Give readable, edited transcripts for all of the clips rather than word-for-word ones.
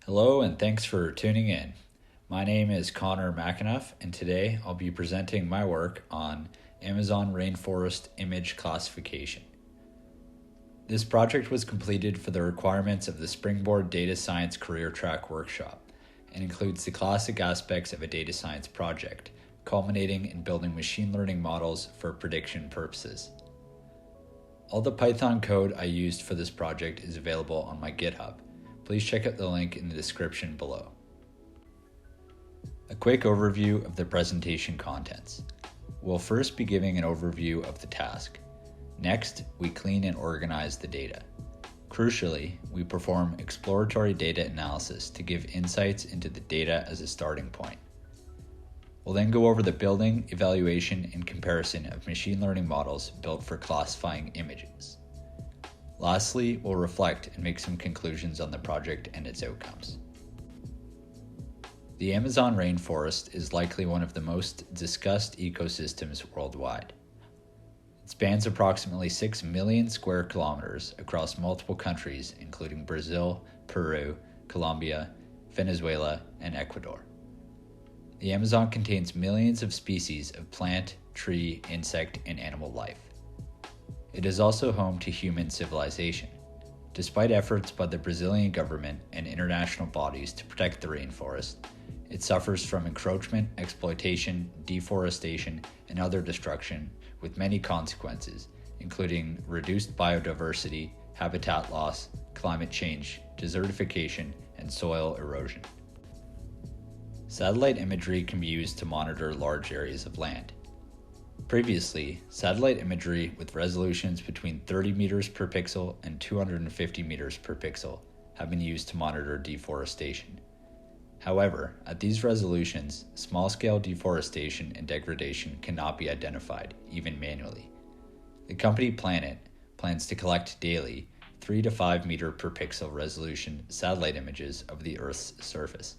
Hello and thanks for tuning in. My name is Connor McAnuff and today I'll be presenting my work on Amazon Rainforest image classification. This project was completed for the requirements of the Springboard Data Science Career Track Workshop and includes the classic aspects of a data science project, culminating in building machine learning models for prediction purposes. All the Python code I used for this project is available on my GitHub. Please check out the link in the description below. A quick overview of the presentation contents. We'll first be giving an overview of the task. Next, we clean and organize the data. Crucially, we perform exploratory data analysis to give insights into the data as a starting point. We'll then go over the building, evaluation, and comparison of machine learning models built for classifying images. Lastly, we'll reflect and make some conclusions on the project and its outcomes. The Amazon rainforest is likely one of the most discussed ecosystems worldwide. It spans approximately 6 million square kilometers across multiple countries, including Brazil, Peru, Colombia, Venezuela, and Ecuador. The Amazon contains millions of species of plant, tree, insect, and animal life. It is also home to human civilization. Despite efforts by the Brazilian government and international bodies to protect the rainforest, it suffers from encroachment, exploitation, deforestation, and other destruction, with many consequences, including reduced biodiversity, habitat loss, climate change, desertification, and soil erosion. Satellite imagery can be used to monitor large areas of land. Previously, satellite imagery with resolutions between 30 meters per pixel and 250 meters per pixel have been used to monitor deforestation. However, at these resolutions, small-scale deforestation and degradation cannot be identified, even manually. The company Planet plans to collect daily 3 to 5 meter per pixel resolution satellite images of the Earth's surface.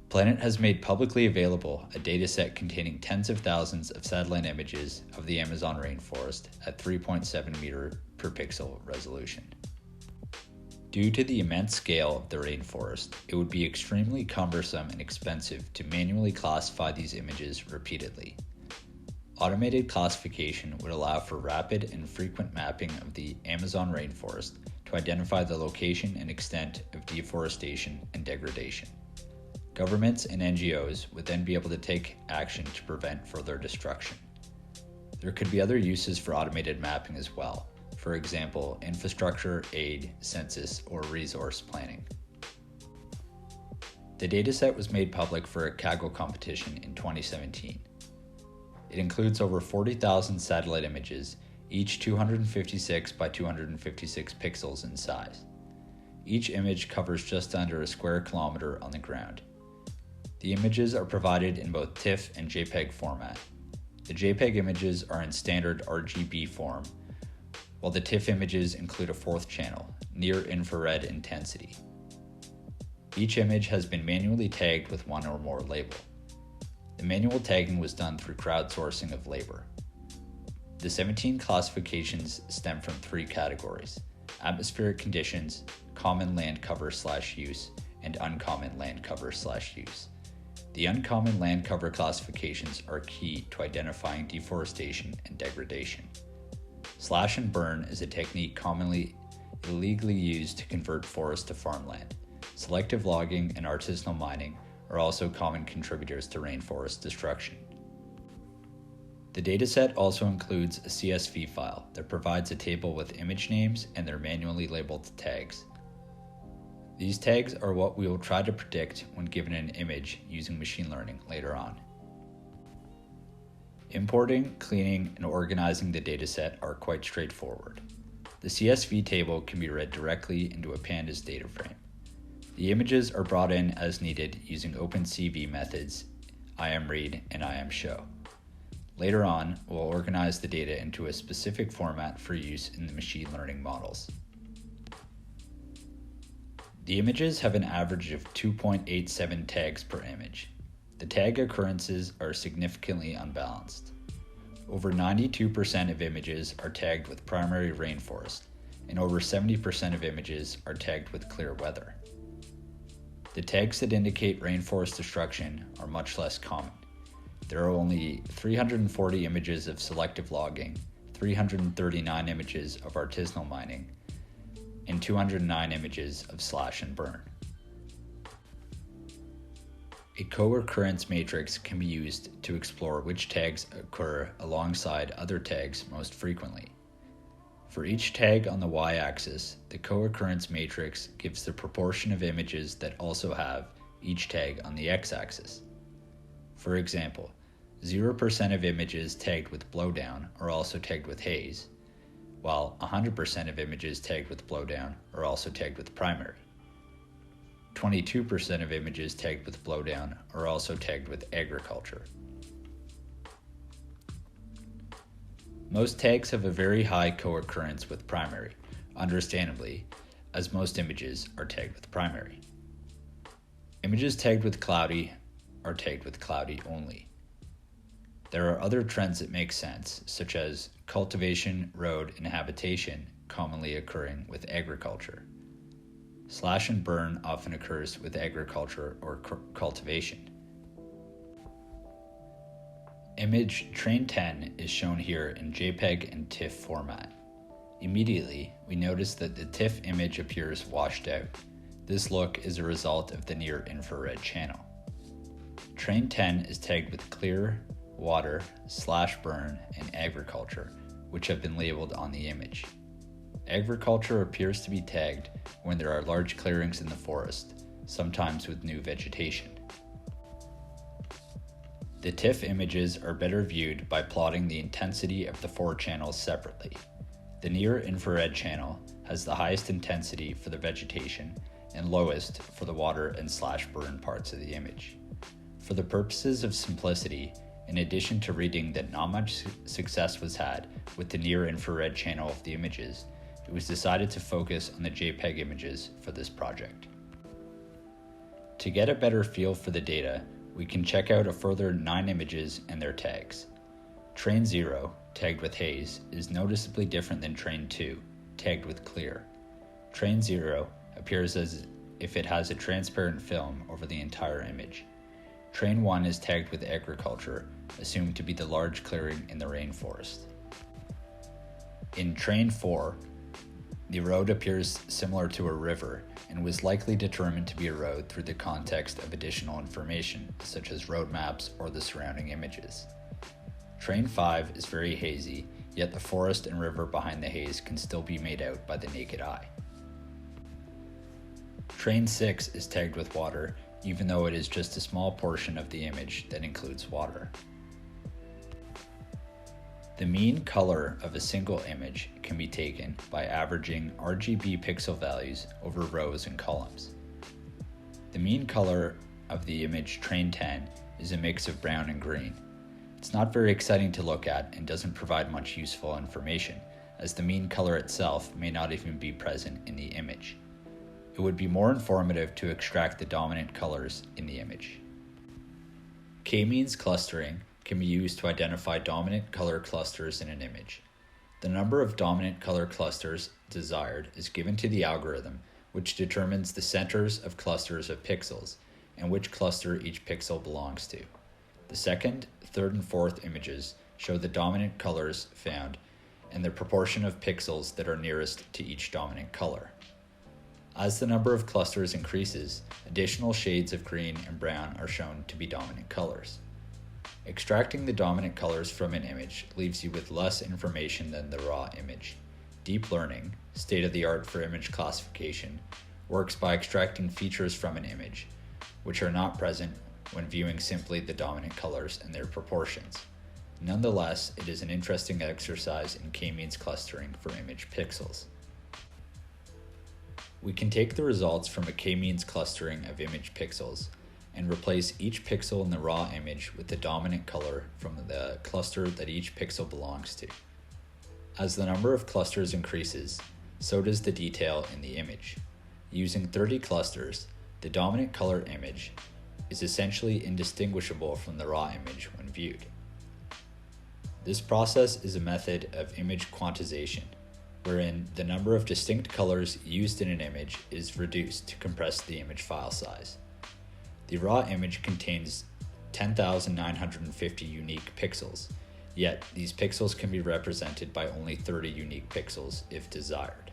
Planet has made publicly available a dataset containing tens of thousands of satellite images of the Amazon rainforest at 3.7 meter per pixel resolution. Due to the immense scale of the rainforest, it would be extremely cumbersome and expensive to manually classify these images repeatedly. Automated classification would allow for rapid and frequent mapping of the Amazon rainforest to identify the location and extent of deforestation and degradation. Governments and NGOs would then be able to take action to prevent further destruction. There could be other uses for automated mapping as well, for example, infrastructure, aid, census, or resource planning. The dataset was made public for a Kaggle competition in 2017. It includes over 40,000 satellite images, each 256 by 256 pixels in size. Each image covers just under a square kilometer on the ground. The images are provided in both TIFF and JPEG format. The JPEG images are in standard RGB form, while the TIFF images include a fourth channel, near-infrared intensity. Each image has been manually tagged with one or more label. The manual tagging was done through crowdsourcing of labor. The 17 classifications stem from 3 categories: atmospheric conditions, common land cover/use, and uncommon land cover/use. The uncommon land cover classifications are key to identifying deforestation and degradation. Slash and burn is a technique commonly illegally used to convert forest to farmland. Selective logging and artisanal mining are also common contributors to rainforest destruction. The dataset also includes a CSV file that provides a table with image names and their manually labeled tags. These tags are what we will try to predict when given an image using machine learning later on. Importing, cleaning, and organizing the dataset are quite straightforward. The CSV table can be read directly into a pandas data frame. The images are brought in as needed using OpenCV methods IAMRead and IAMShow. Later on, we'll organize the data into a specific format for use in the machine learning models. The images have an average of 2.87 tags per image. The tag occurrences are significantly unbalanced. Over 92% of images are tagged with primary rainforest, and over 70% of images are tagged with clear weather. The tags that indicate rainforest destruction are much less common. There are only 340 images of selective logging, 339 images of artisanal mining, and 209 images of slash and burn. A co-occurrence matrix can be used to explore which tags occur alongside other tags most frequently. For each tag on the y-axis, the co-occurrence matrix gives the proportion of images that also have each tag on the x-axis. For example, 0% of images tagged with blowdown are also tagged with haze, while 100% of images tagged with blowdown are also tagged with primary. 22% of images tagged with blowdown are also tagged with agriculture. Most tags have a very high co-occurrence with primary, understandably, as most images are tagged with primary. Images tagged with cloudy are tagged with cloudy only. There are other trends that make sense, such as cultivation, road, and habitation commonly occurring with agriculture. Slash and burn often occurs with agriculture or cultivation. Image Train 10 is shown here in JPEG and TIFF format. Immediately, we notice that the TIFF image appears washed out. This look is a result of the near-infrared channel. Train 10 is tagged with clear, water, slash burn, and agriculture, which have been labeled on the image. Agriculture appears to be tagged when there are large clearings in the forest, sometimes with new vegetation. The TIFF images are better viewed by plotting the intensity of the four channels separately. The near-infrared channel has the highest intensity for the vegetation and lowest for the water and slash burn parts of the image. For the purposes of simplicity, in addition to reading that not much success was had with the near-infrared channel of the images, it was decided to focus on the JPEG images for this project. To get a better feel for the data, we can check out a further 9 images and their tags. Train 0, tagged with haze, is noticeably different than Train 2, tagged with clear. Train 0 appears as if it has a transparent film over the entire image. Train 1 is tagged with agriculture, assumed to be the large clearing in the rainforest. In Train 4, the road appears similar to a river and was likely determined to be a road through the context of additional information, such as road maps or the surrounding images. Train 5 is very hazy, yet the forest and river behind the haze can still be made out by the naked eye. Train 6 is tagged with water, even though it is just a small portion of the image that includes water. The mean color of a single image can be taken by averaging RGB pixel values over rows and columns. The mean color of the image Train 10 is a mix of brown and green. It's not very exciting to look at and doesn't provide much useful information, as the mean color itself may not even be present in the image. It would be more informative to extract the dominant colors in the image. K-means clustering can be used to identify dominant color clusters in an image. The number of dominant color clusters desired is given to the algorithm, which determines the centers of clusters of pixels and which cluster each pixel belongs to. The second, third, and fourth images show the dominant colors found and the proportion of pixels that are nearest to each dominant color. As the number of clusters increases, additional shades of green and brown are shown to be dominant colors. Extracting the dominant colors from an image leaves you with less information than the raw image. Deep learning, state-of-the-art for image classification, works by extracting features from an image, which are not present when viewing simply the dominant colors and their proportions. Nonetheless, it is an interesting exercise in k-means clustering for image pixels. We can take the results from a k-means clustering of image pixels and replace each pixel in the raw image with the dominant color from the cluster that each pixel belongs to. As the number of clusters increases, so does the detail in the image. Using 30 clusters, the dominant color image is essentially indistinguishable from the raw image when viewed. This process is a method of image quantization, wherein the number of distinct colors used in an image is reduced to compress the image file size. The raw image contains 10,950 unique pixels, yet these pixels can be represented by only 30 unique pixels if desired.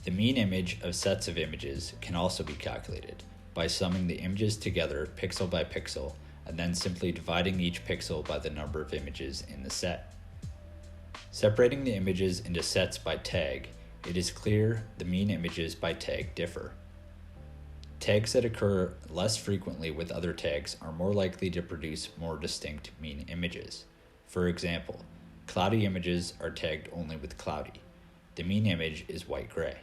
The mean image of sets of images can also be calculated by summing the images together pixel by pixel and then simply dividing each pixel by the number of images in the set. Separating the images into sets by tag, it is clear the mean images by tag differ. Tags that occur less frequently with other tags are more likely to produce more distinct mean images. For example, cloudy images are tagged only with cloudy. The mean image is white-gray.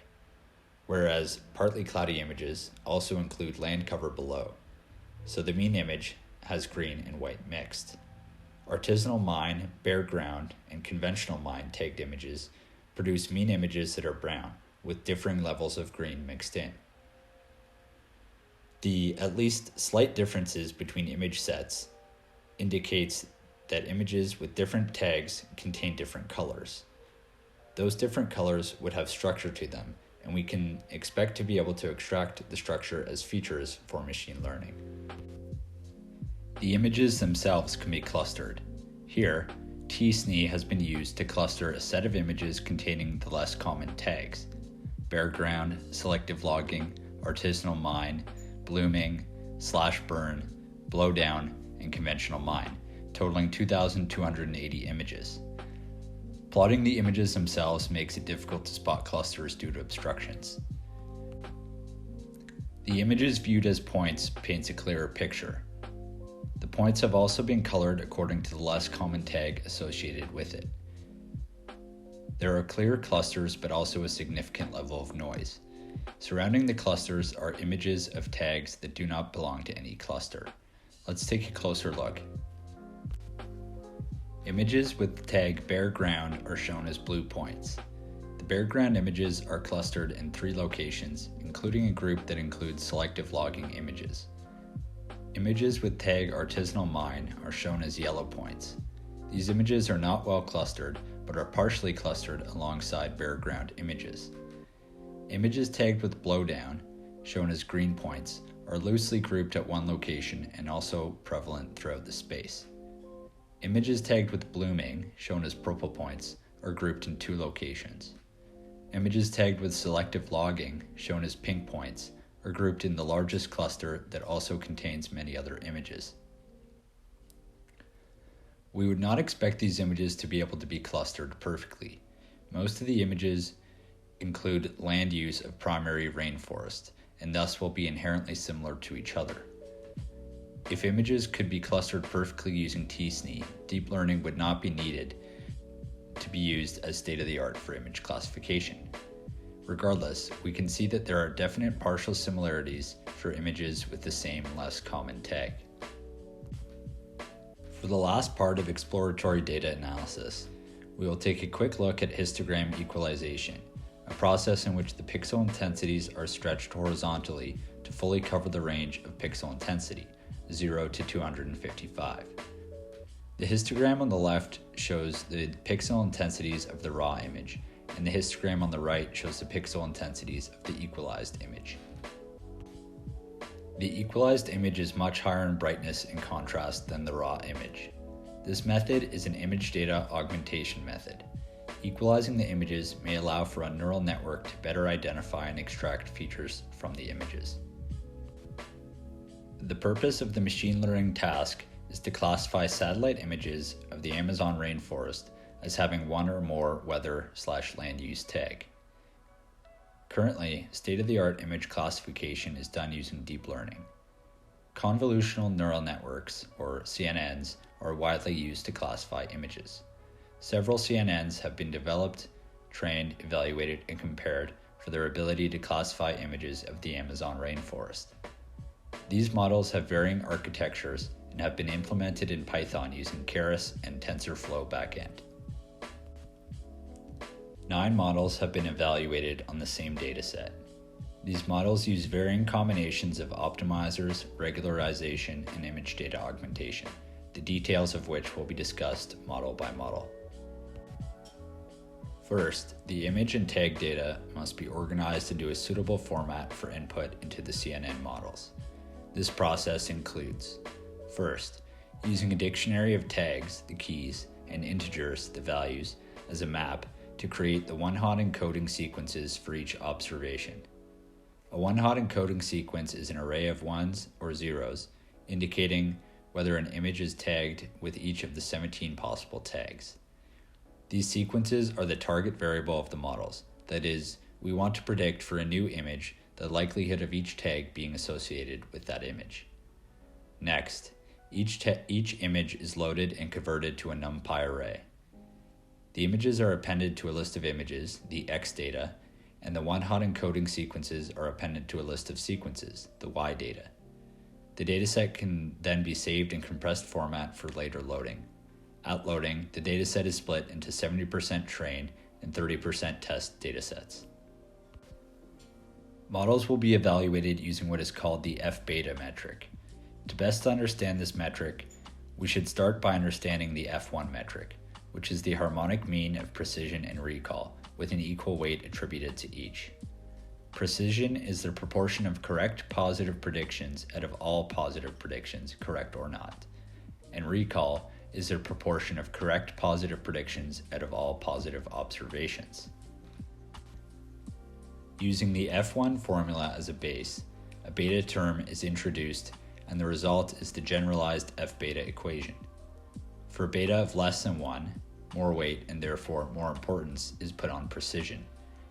Whereas partly cloudy images also include land cover below, so the mean image has green and white mixed. Artisanal mine, bare ground, and conventional mine tagged images produce mean images that are brown, with differing levels of green mixed in. The at least slight differences between image sets indicates that images with different tags contain different colors. Those different colors would have structure to them, and we can expect to be able to extract the structure as features for machine learning. The images themselves can be clustered. Here, tsne has been used to cluster a set of images containing the less common tags: bare ground, selective logging, artisanal mine, blooming, slash burn, blowdown, and conventional mine, totaling 2,280 images. Plotting the images themselves makes it difficult to spot clusters due to obstructions. The images viewed as points paints a clearer picture. The points have also been colored according to the less common tag associated with it. There are clear clusters but also a significant level of noise. Surrounding the clusters are images of tags that do not belong to any cluster. Let's take a closer look. Images with the tag bare ground are shown as blue points. The bare ground images are clustered in 3 locations, including a group that includes selective logging images. Images with tag artisanal mine are shown as yellow points. These images are not well clustered, but are partially clustered alongside bare ground images. Images tagged with blowdown, shown as green points, are loosely grouped at one location and also prevalent throughout the space. Images tagged with blooming, shown as purple points, are grouped in 2 locations. Images tagged with selective logging, shown as pink points, are grouped in the largest cluster that also contains many other images. We would not expect these images to be able to be clustered perfectly. Most of the images include land use of primary rainforest, and thus will be inherently similar to each other. If images could be clustered perfectly using tsne, deep learning would not be needed to be used as state-of-the-art for image classification. Regardless, we can see that there are definite partial similarities for images with the same less common tag. For the last part of exploratory data analysis, we will take a quick look at histogram equalization, a process in which the pixel intensities are stretched horizontally to fully cover the range of pixel intensity, 0 to 255. The histogram on the left shows the pixel intensities of the raw image, and the histogram on the right shows the pixel intensities of the equalized image. The equalized image is much higher in brightness and contrast than the raw image. This method is an image data augmentation method. Equalizing the images may allow for a neural network to better identify and extract features from the images. The purpose of the machine learning task is to classify satellite images of the Amazon rainforest as having one or more weather/land use tag. Currently, state-of-the-art image classification is done using deep learning. Convolutional neural networks, or CNNs, are widely used to classify images. Several CNNs have been developed, trained, evaluated, and compared for their ability to classify images of the Amazon rainforest. These models have varying architectures and have been implemented in Python using Keras and TensorFlow backend. 9 models have been evaluated on the same dataset. These models use varying combinations of optimizers, regularization, and image data augmentation, the details of which will be discussed model by model. First, the image and tag data must be organized into a suitable format for input into the CNN models. This process includes: first, using a dictionary of tags, the keys, and integers, the values, as a map to create the one-hot encoding sequences for each observation. A one-hot encoding sequence is an array of ones or zeros, indicating whether an image is tagged with each of the 17 possible tags. These sequences are the target variable of the models. That is, we want to predict for a new image the likelihood of each tag being associated with that image. Next, each image is loaded and converted to a NumPy array. The images are appended to a list of images, the X data, and the one-hot encoding sequences are appended to a list of sequences, the Y data. The dataset can then be saved in compressed format for later loading. At loading, the dataset is split into 70% train and 30% test datasets. Models will be evaluated using what is called the F-beta metric. To best understand this metric, we should start by understanding the F1 metric, which is the harmonic mean of precision and recall, with an equal weight attributed to each. Precision is the proportion of correct positive predictions out of all positive predictions, correct or not. And recall is the proportion of correct positive predictions out of all positive observations. Using the F1 formula as a base, a beta term is introduced, and the result is the generalized F-beta equation. For beta of less than 1, more weight and therefore more importance is put on precision.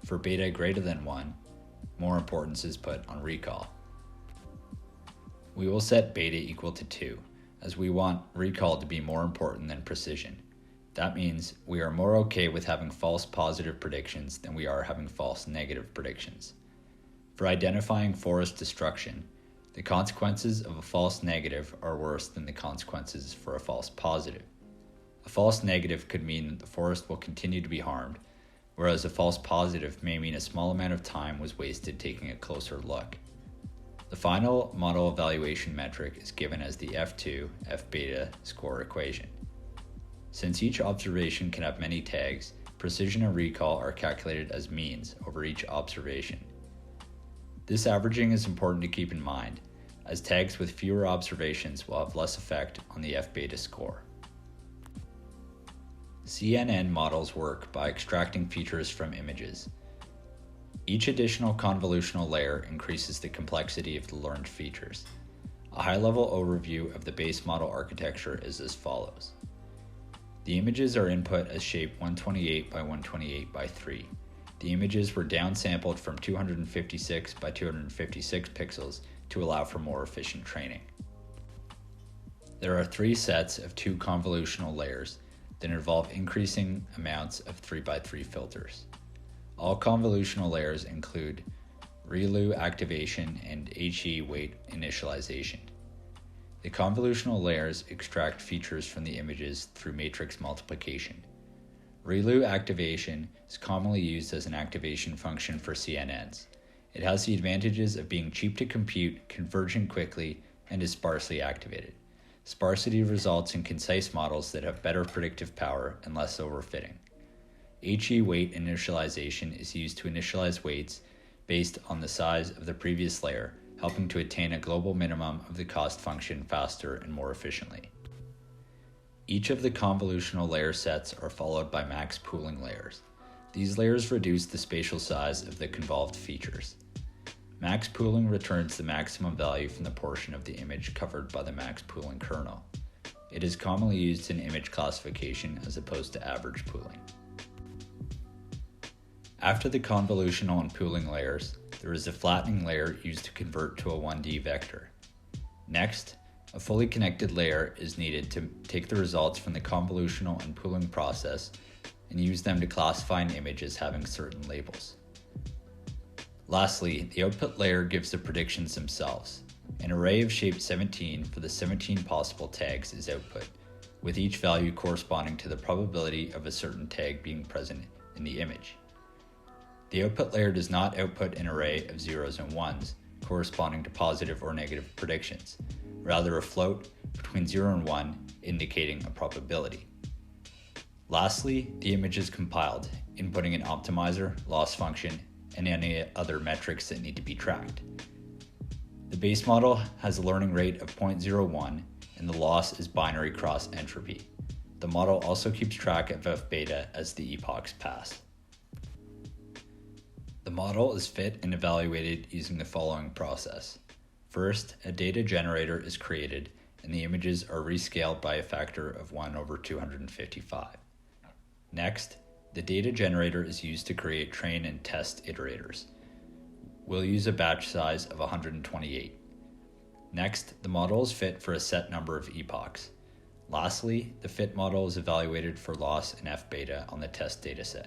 For beta greater than 1, more importance is put on recall. We will set beta equal to 2, as we want recall to be more important than precision. That means we are more okay with having false positive predictions than we are having false negative predictions. For identifying forest destruction, the consequences of a false negative are worse than the consequences for a false positive. A false negative could mean that the forest will continue to be harmed, whereas a false positive may mean a small amount of time was wasted taking a closer look. The final model evaluation metric is given as the F2 F-beta score equation. Since each observation can have many tags, precision and recall are calculated as means over each observation. This averaging is important to keep in mind, as tags with fewer observations will have less effect on the F-beta score. CNN models work by extracting features from images. Each additional convolutional layer increases the complexity of the learned features. A high-level overview of the base model architecture is as follows. The images are input as shape 128 by 128 by 3. The images were downsampled from 256 by 256 pixels to allow for more efficient training. There are 3 sets of 2 convolutional layers that involve increasing amounts of 3 by 3 filters. All convolutional layers include ReLU activation and HE weight initialization. The convolutional layers extract features from the images through matrix multiplication. ReLU activation is commonly used as an activation function for CNNs. It has the advantages of being cheap to compute, converging quickly, and is sparsely activated. Sparsity results in concise models that have better predictive power and less overfitting. HE weight initialization is used to initialize weights based on the size of the previous layer, helping to attain a global minimum of the cost function faster and more efficiently. Each of the convolutional layer sets are followed by max pooling layers. These layers reduce the spatial size of the convolved features. Max pooling returns the maximum value from the portion of the image covered by the max pooling kernel. It is commonly used in image classification as opposed to average pooling. After the convolutional and pooling layers, there is a flattening layer used to convert to a 1D vector. Next, a fully connected layer is needed to take the results from the convolutional and pooling process and use them to classify an image as having certain labels. Lastly, the output layer gives the predictions themselves. An array of shape 17 for the 17 possible tags is output, with each value corresponding to the probability of a certain tag being present in the image. The output layer does not output an array of zeros and ones corresponding to positive or negative predictions, rather a float between 0 and 1 indicating a probability. Lastly, the image is compiled, inputting an optimizer, loss function, and any other metrics that need to be tracked. The base model has a learning rate of 0.01 and the loss is binary cross entropy. The model also keeps track of f beta as the epochs pass. The model is fit and evaluated using the following process. First, a data generator is created and the images are rescaled by a factor of 1 over 255. Next, the data generator is used to create train and test iterators. We'll use a batch size of 128. Next, the model is fit for a set number of epochs. Lastly, the fit model is evaluated for loss in f beta on the test dataset.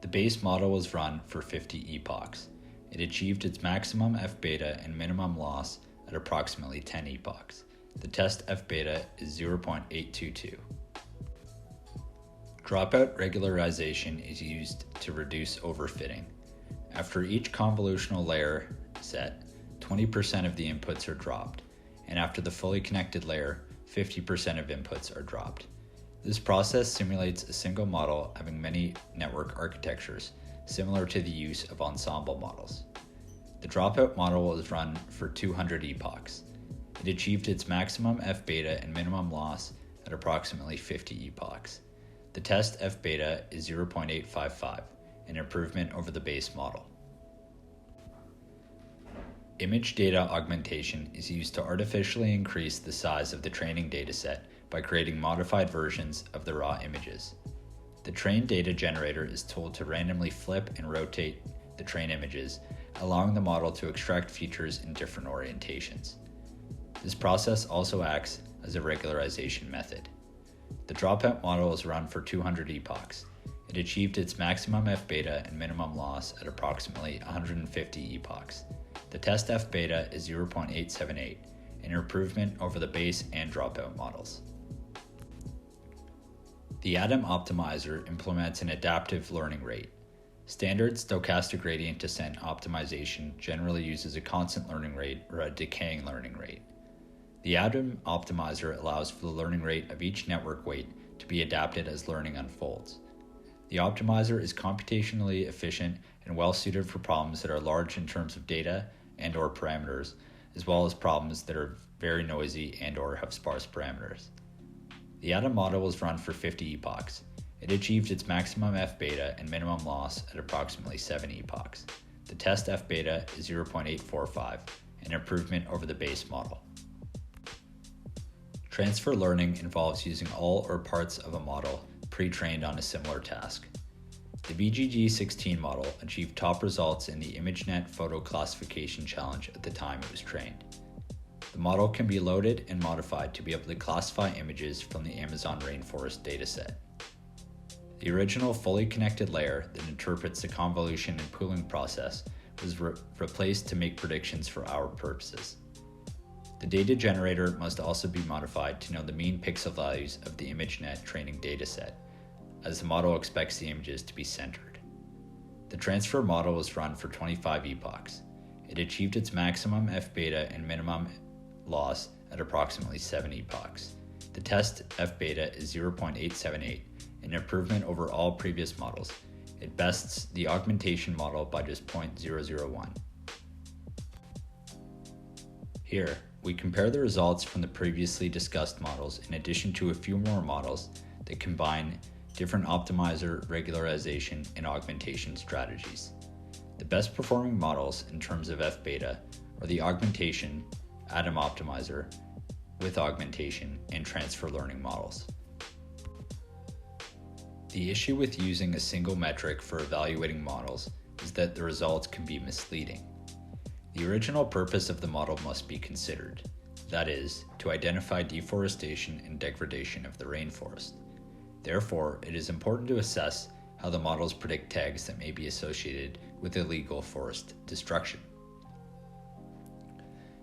The base model was run for 50 epochs. It achieved its maximum f beta and minimum loss at approximately 10 epochs. The test f beta is 0.822. Dropout regularization is used to reduce overfitting. After each convolutional layer set, 20% of the inputs are dropped, and after the fully connected layer, 50% of inputs are dropped. This process simulates a single model having many network architectures, similar to the use of ensemble models. The dropout model was run for 200 epochs. It achieved its maximum f beta and minimum loss at approximately 50 epochs. The test f beta is 0.855, an improvement over the base model. Image data augmentation is used to artificially increase the size of the training dataset by creating modified versions of the raw images. The trained data generator is told to randomly flip and rotate the train images, allowing the model to extract features in different orientations. This process also acts as a regularization method. The dropout model is run for 200 epochs. It achieved its maximum f beta and minimum loss at approximately 150 epochs. The test f beta is 0.878, an improvement over the base and dropout models. The Atom optimizer implements an adaptive learning rate. Standard stochastic gradient descent optimization generally uses a constant learning rate or a decaying learning rate. The Atom optimizer allows for the learning rate of each network weight to be adapted as learning unfolds. The optimizer is computationally efficient and well suited for problems that are large in terms of data and/or parameters, as well as problems that are very noisy and/or have sparse parameters. The Atom model was run for 50 epochs. It achieved its maximum f beta and minimum loss at approximately 7 epochs. The test f beta is 0.845, an improvement over the base model. Transfer learning involves using all or parts of a model pre-trained on a similar task. The VGG16 model achieved top results in the ImageNet Photo Classification Challenge at the time it was trained. The model can be loaded and modified to be able to classify images from the Amazon Rainforest dataset. The original fully connected layer that interprets the convolution and pooling process was replaced to make predictions for our purposes. The data generator must also be modified to know the mean pixel values of the ImageNet training dataset, as the model expects the images to be centered. The transfer model was run for 25 epochs. It achieved its maximum f beta and minimum loss at approximately 7 epochs. The test f beta is 0.878, an improvement over all previous models. It bests the augmentation model by just 0.001. Here, we compare the results from the previously discussed models in addition to a few more models that combine different optimizer, regularization, and augmentation strategies. The best performing models in terms of f beta are the augmentation, Atom optimizer, with augmentation, and transfer learning models. The issue with using a single metric for evaluating models is that the results can be misleading. The original purpose of the model must be considered, that is, to identify deforestation and degradation of the rainforest. Therefore, it is important to assess how the models predict tags that may be associated with illegal forest destruction.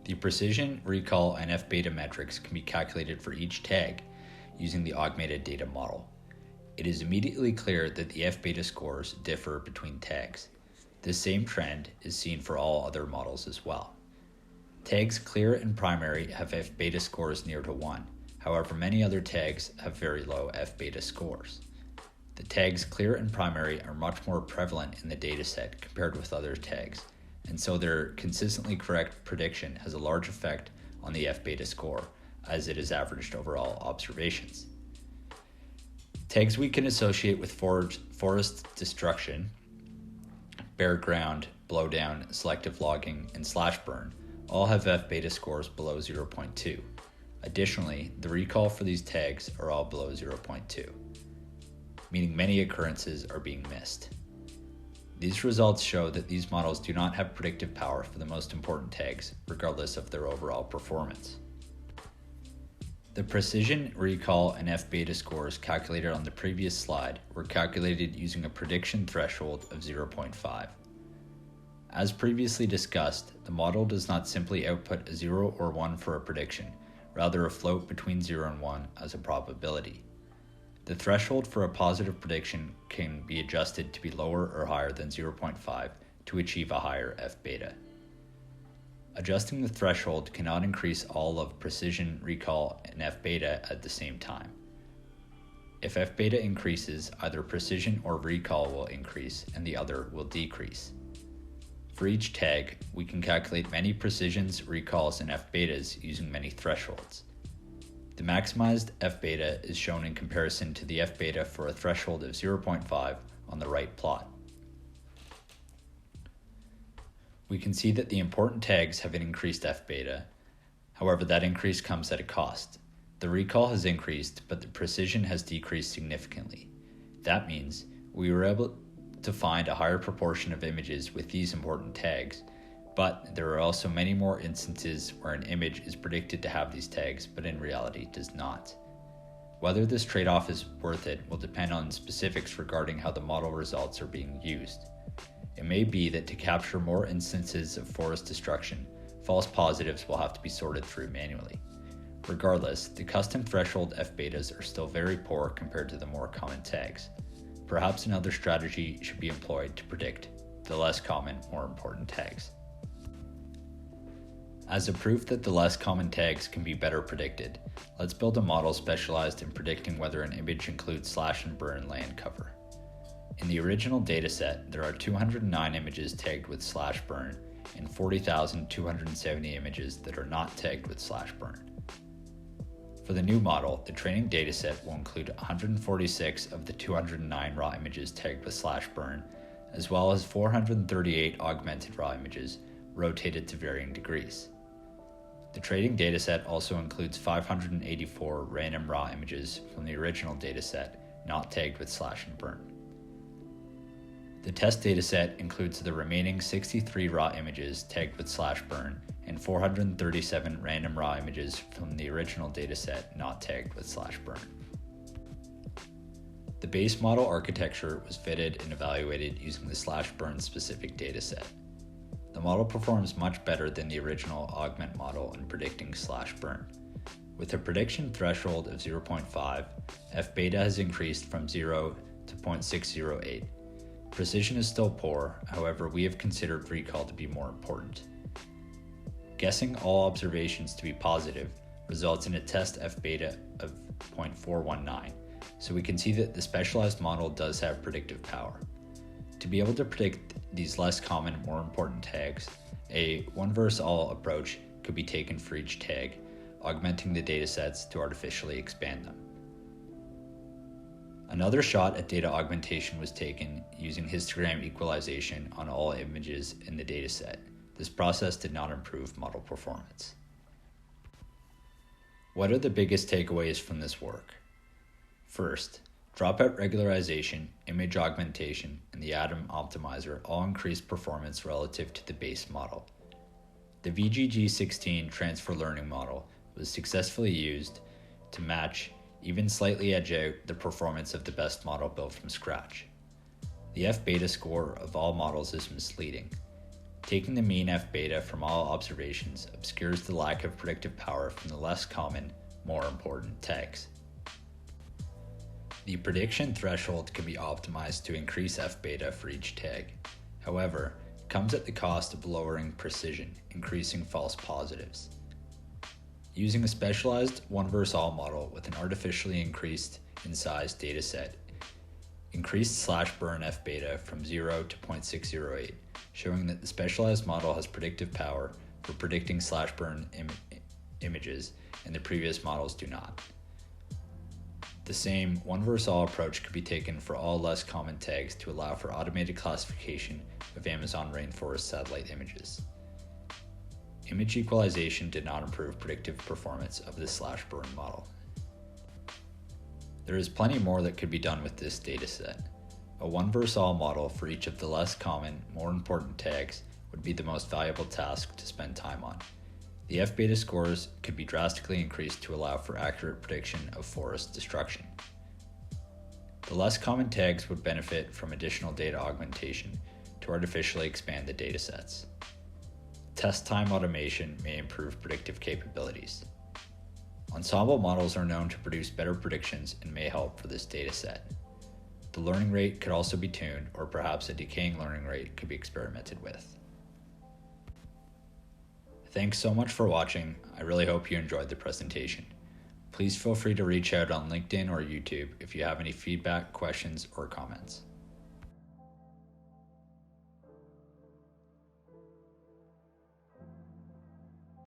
The precision, recall, and f beta metrics can be calculated for each tag using the augmented data model. It is immediately clear that the f beta scores differ between tags. This same trend is seen for all other models as well. Tags clear and primary have f beta scores near to 1. However, many other tags have very low f beta scores. The tags clear and primary are much more prevalent in the dataset compared with other tags. and so their consistently correct prediction has a large effect on the F-beta score, as it is averaged over all observations. Tags we can associate with forest destruction, bare ground, blowdown, selective logging, and slash burn all have F-beta scores below 0.2. Additionally, the recall for these tags are all below 0.2, meaning many occurrences are being missed. These results show that these models do not have predictive power for the most important tags, regardless of their overall performance. The precision, recall, and F-beta scores calculated on the previous slide were calculated using a prediction threshold of 0.5. As previously discussed, the model does not simply output a 0 or 1 for a prediction, rather a float between 0 and 1 as a probability. The threshold for a positive prediction can be adjusted to be lower or higher than 0.5 to achieve a higher F-beta. Adjusting the threshold cannot increase all of precision, recall, and F-beta at the same time. If F-beta increases, either precision or recall will increase and the other will decrease. For each tag, we can calculate many precisions, recalls, and F-betas using many thresholds. The maximized F-beta is shown in comparison to the F-beta for a threshold of 0.5 on the right plot. We can see that the important tags have an increased F-beta. However, that increase comes at a cost. The recall has increased, but the precision has decreased significantly. That means we were able to find a higher proportion of images with these important tags, but there are also many more instances where an image is predicted to have these tags, but in reality does not. Whether this trade-off is worth it will depend on specifics regarding how the model results are being used. It may be that to capture more instances of forest destruction, false positives will have to be sorted through manually. Regardless, the custom threshold F-betas are still very poor compared to the more common tags. Perhaps another strategy should be employed to predict the less common, more important tags. As a proof that the less common tags can be better predicted, let's build a model specialized in predicting whether an image includes slash and burn land cover. In the original dataset, there are 209 images tagged with slash burn and 40,270 images that are not tagged with slash burn. For the new model, the training dataset will include 146 of the 209 raw images tagged with slash burn, as well as 438 augmented raw images, rotated to varying degrees. The training dataset also includes 584 random raw images from the original dataset not tagged with slash and burn. The test dataset includes the remaining 63 raw images tagged with slash burn and 437 random raw images from the original dataset not tagged with slash burn. The base model architecture was fitted and evaluated using the slash burn specific dataset. The model performs much better than the original augment model in predicting slash burn. With a prediction threshold of 0.5, F-beta has increased from 0 to 0.608. Precision is still poor, however, we have considered recall to be more important. Guessing all observations to be positive results in a test F-beta of 0.419, so we can see that the specialized model does have predictive power. To be able to predict these less common, more important tags, a one-versus-all approach could be taken for each tag, augmenting the datasets to artificially expand them. Another shot at data augmentation was taken using histogram equalization on all images in the dataset. This process did not improve model performance. What are the biggest takeaways from this work? First, dropout regularization, image augmentation, and the Atom optimizer all increased performance relative to the base model. The VGG16 transfer learning model was successfully used to match, even slightly edge out, the performance of the best model built from scratch. The F-beta score of all models is misleading. Taking the mean F-beta from all observations obscures the lack of predictive power from the less common, more important tags. The prediction threshold can be optimized to increase F-beta for each tag. However, it comes at the cost of lowering precision, increasing false positives. Using a specialized one-versus-all model with an artificially increased in size dataset increased slash burn F beta from 0 to 0.608, showing that the specialized model has predictive power for predicting slash burn images, and the previous models do not. The same one-verse-all approach could be taken for all less common tags to allow for automated classification of Amazon rainforest satellite images. Image equalization did not improve predictive performance of the slash burn model. There is plenty more that could be done with this dataset. A one-verse-all model for each of the less common, more important tags would be the most valuable task to spend time on. The F-beta scores could be drastically increased to allow for accurate prediction of forest destruction. The less common tags would benefit from additional data augmentation to artificially expand the datasets. Test time automation may improve predictive capabilities. Ensemble models are known to produce better predictions and may help for this dataset. The learning rate could also be tuned, or perhaps a decaying learning rate could be experimented with. Thanks so much for watching. I really hope you enjoyed the presentation. Please feel free to reach out on LinkedIn or YouTube if you have any feedback, questions, or comments.